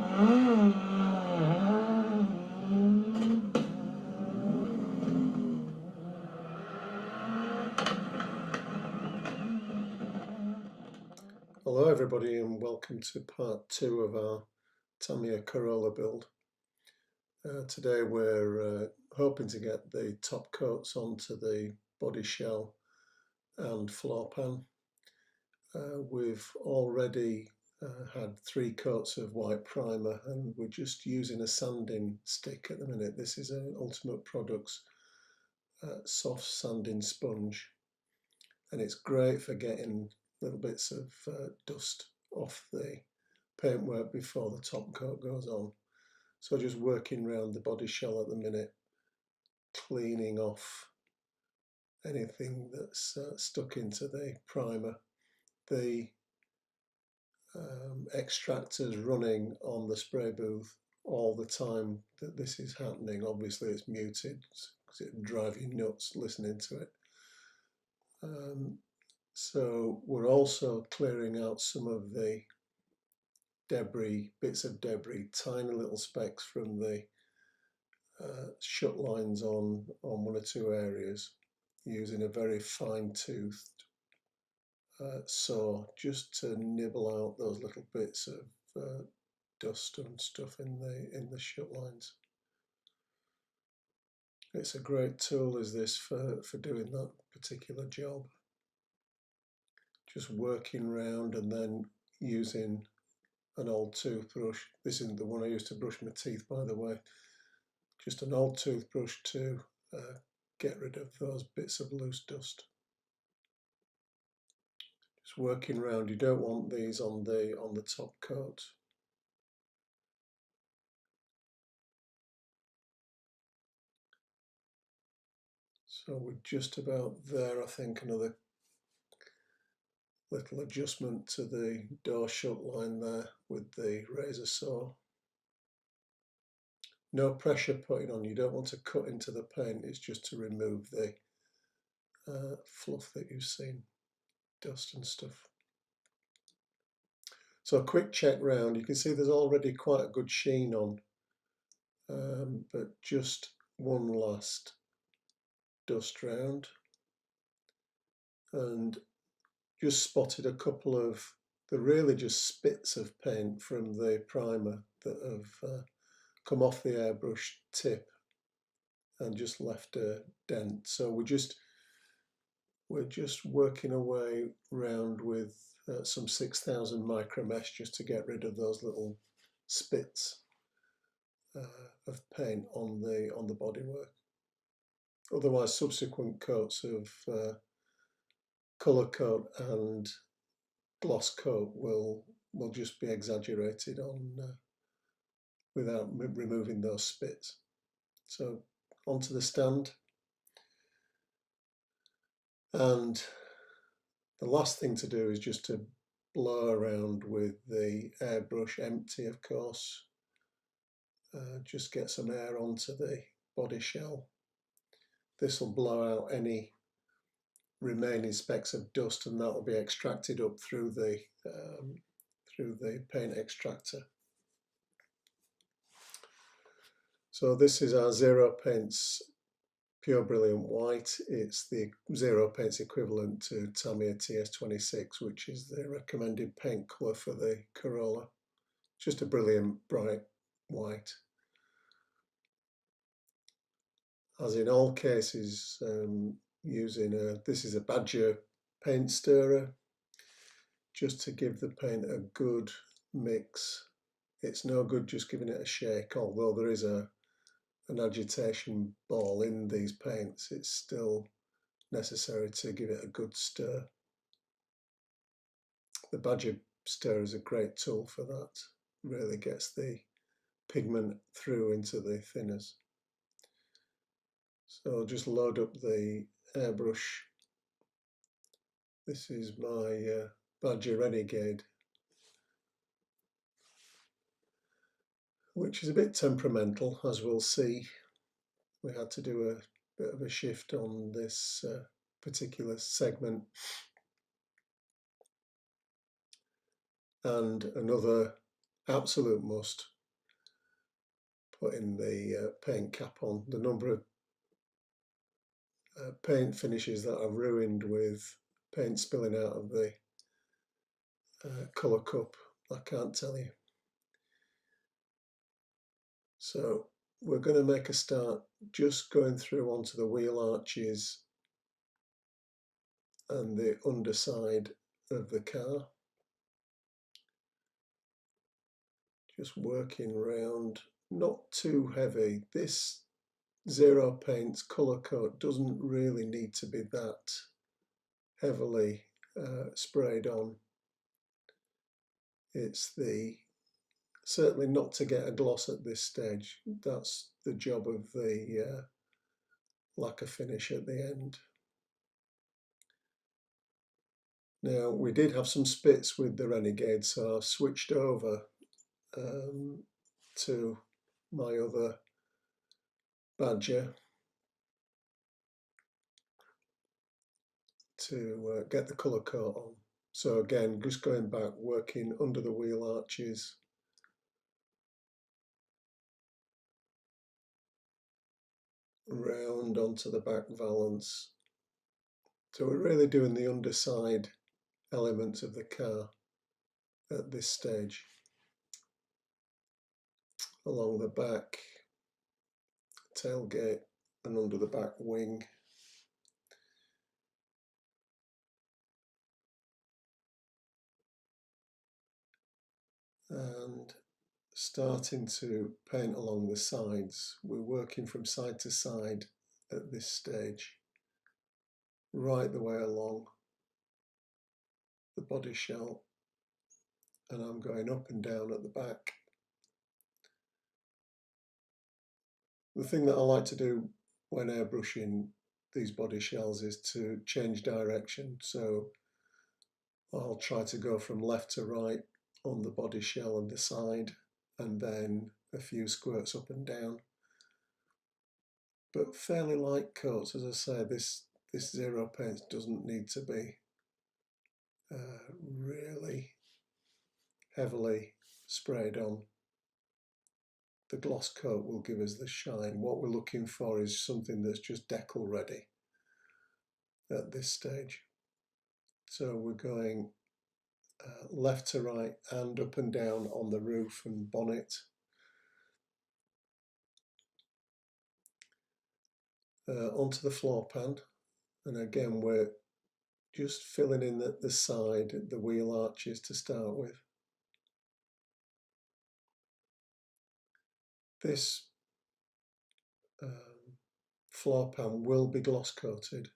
Hello everybody and welcome to part 2 of our Tamiya Corolla build. Today we're hoping to get the top coats onto the body shell and floor pan. We've already had 3 coats of white primer and we're just using a sanding stick at the minute. This is an Ultimate Products soft sanding sponge, and it's great for getting little bits of dust off the paintwork before the top coat goes on. So just working around the body shell at the minute, cleaning off anything that's stuck into the primer. The extractor's running on the spray booth all the time that this is happening. Obviously it's muted because it'd drive you nuts listening to it. So we're also clearing out some of the debris, bits of debris, tiny little specks from the shut lines on 1 or 2 areas, using a very fine-toothed saw just to nibble out those little bits of dust and stuff in the shut lines. It's a great tool, is this, for doing that particular job. Just working round and then using an old toothbrush. This isn't the one I used to brush my teeth, by the way. Just an old toothbrush to get rid of those bits of loose dust. Just working round. You don't want these on the top coat. So we're just about there. I think another little adjustment to the door shut line there with the razor saw. No pressure putting on. You don't want to cut into the paint. It's just to remove the fluff that you've seen, dust and stuff. So a quick check round. You can see there's already quite a good sheen on, but just one last dust round, and just spotted a couple of, they're really just spits of paint from the primer that have come off the airbrush tip and just left a dent. So we're just working our way round with some 6000 micro mesh just to get rid of those little spits of paint on the bodywork. Otherwise, subsequent coats of colour coat and gloss coat will just be exaggerated on without removing those spits. So onto the stand, and the last thing to do is just to blow around with the airbrush, empty of course, just get some air onto the body shell. This will blow out any remaining specks of dust, and that will be extracted up through the paint extractor. So this is our Zero Paints Pure Brilliant White. It's the Zero Paints equivalent to Tamiya TS26, which is the recommended paint colour for the Corolla. Just a brilliant bright white. As in all cases, using this is a Badger paint stirrer, just to give the paint a good mix. It's no good just giving it a shake, although there is an agitation ball in these paints. It's still necessary to give it a good stir. The Badger stirrer is a great tool for that. Really gets the pigment through into the thinners. So I'll just load up the airbrush. This is my Badger Renegade, which is a bit temperamental, as we'll see. We had to do a bit of a shift on this particular segment. And another absolute must putting the paint cap on. The number of paint finishes that I've ruined with paint spilling out of the colour cup, I can't tell you. So we're going to make a start just going through onto the wheel arches and the underside of the car. Just working round, not too heavy. This Zero Paints colour coat doesn't really need to be that heavily sprayed on. It's certainly not to get a gloss at this stage. That's the job of the lacquer finish at the end. Now, we did have some spits with the Renegade, so I've switched over to my other Badger to get the colour coat on. So again, just going back, working under the wheel arches, round onto the back valance. So we're really doing the underside elements of the car at this stage. Along the back, tailgate and under the back wing. And starting to paint along the sides. We're working from side to side at this stage, right the way along the body shell, and I'm going up and down at the back. The thing that I like to do when airbrushing these body shells is to change direction, so I'll try to go from left to right on the body shell and the side, and then a few squirts up and down. But fairly light coats, as I say, this Zero Paints doesn't need to be really heavily sprayed on. The gloss coat will give us the shine. What we're looking for is something that's just decal ready at this stage. So we're going left to right and up and down on the roof and bonnet. Onto the floor pan, and again we're just filling in the side, the wheel arches to start with. This floor pan will be gloss coated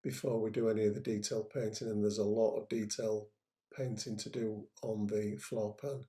before we do any of the detail painting, and there's a lot of detail painting to do on the floor pan.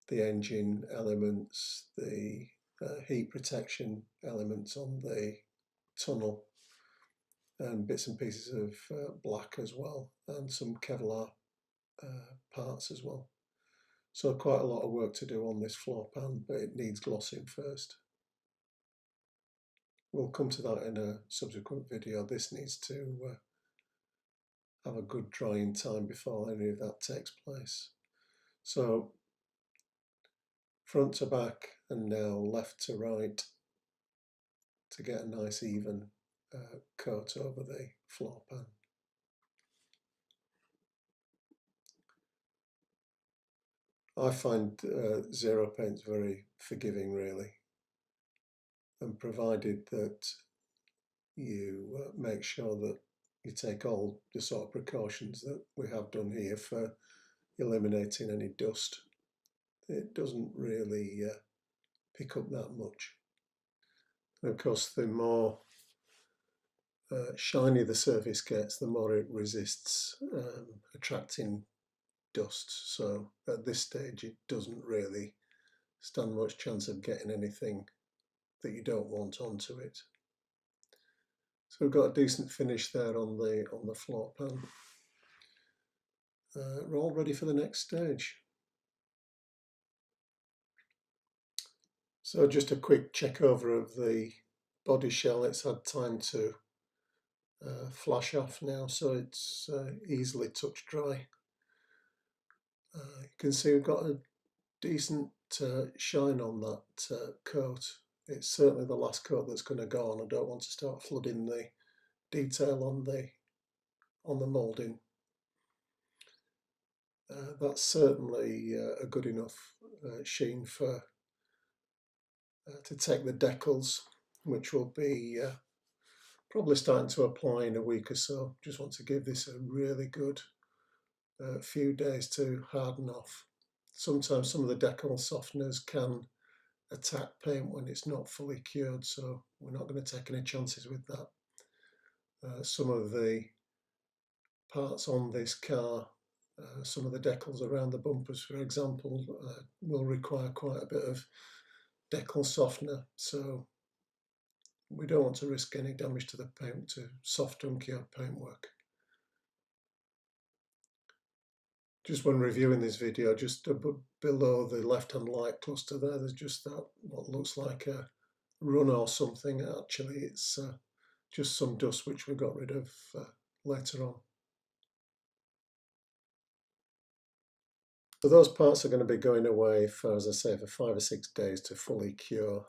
The engine elements, the heat protection elements on the tunnel, and bits and pieces of black as well, and some Kevlar parts as well. So quite a lot of work to do on this floor pan, but it needs glossing first. We'll come to that in a subsequent video. This needs to have a good drying time before any of that takes place. So front to back and now left to right to get a nice even coat over the floor pan. I find Zero Paints very forgiving, really, and provided that you make sure that you take all the sort of precautions that we have done here for eliminating any dust, it doesn't really pick up that much. And of course, the more shiny the surface gets, the more it resists attracting dust. So at this stage, it doesn't really stand much chance of getting anything that you don't want onto it. So we've got a decent finish there on the floor pan. We're all ready for the next stage. So just a quick check over of the body shell. It's had time to flash off now, so it's easily touch dry. You can see we've got a decent shine on that coat. It's certainly the last coat that's going to go on. I don't want to start flooding the detail on the moulding. That's certainly a good enough sheen for to take the decals, which will be probably starting to apply in a week or so. Just want to give this a really good few days to harden off. Sometimes some of the decal softeners can attack paint when it's not fully cured, so we're not going to take any chances with that. Some of the parts on this car, some of the decals around the bumpers, for example, will require quite a bit of decal softener, so we don't want to risk any damage to the paint to soft uncured paintwork. Just when reviewing this video, just below the left-hand light cluster there, there's just that what looks like a run or something. Actually, it's just some dust which we got rid of later on. So those parts are going to be going away for, as I say, for 5 or 6 days to fully cure.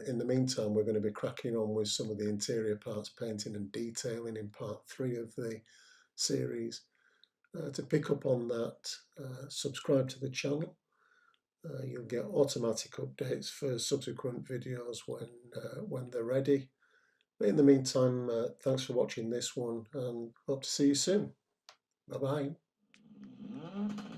In the meantime, we're going to be cracking on with some of the interior parts, painting and detailing in part 3 of the series. To pick up on that, subscribe to the channel. You'll get automatic updates for subsequent videos when they're ready. But in the meantime, thanks for watching this one and hope to see you soon. Bye bye.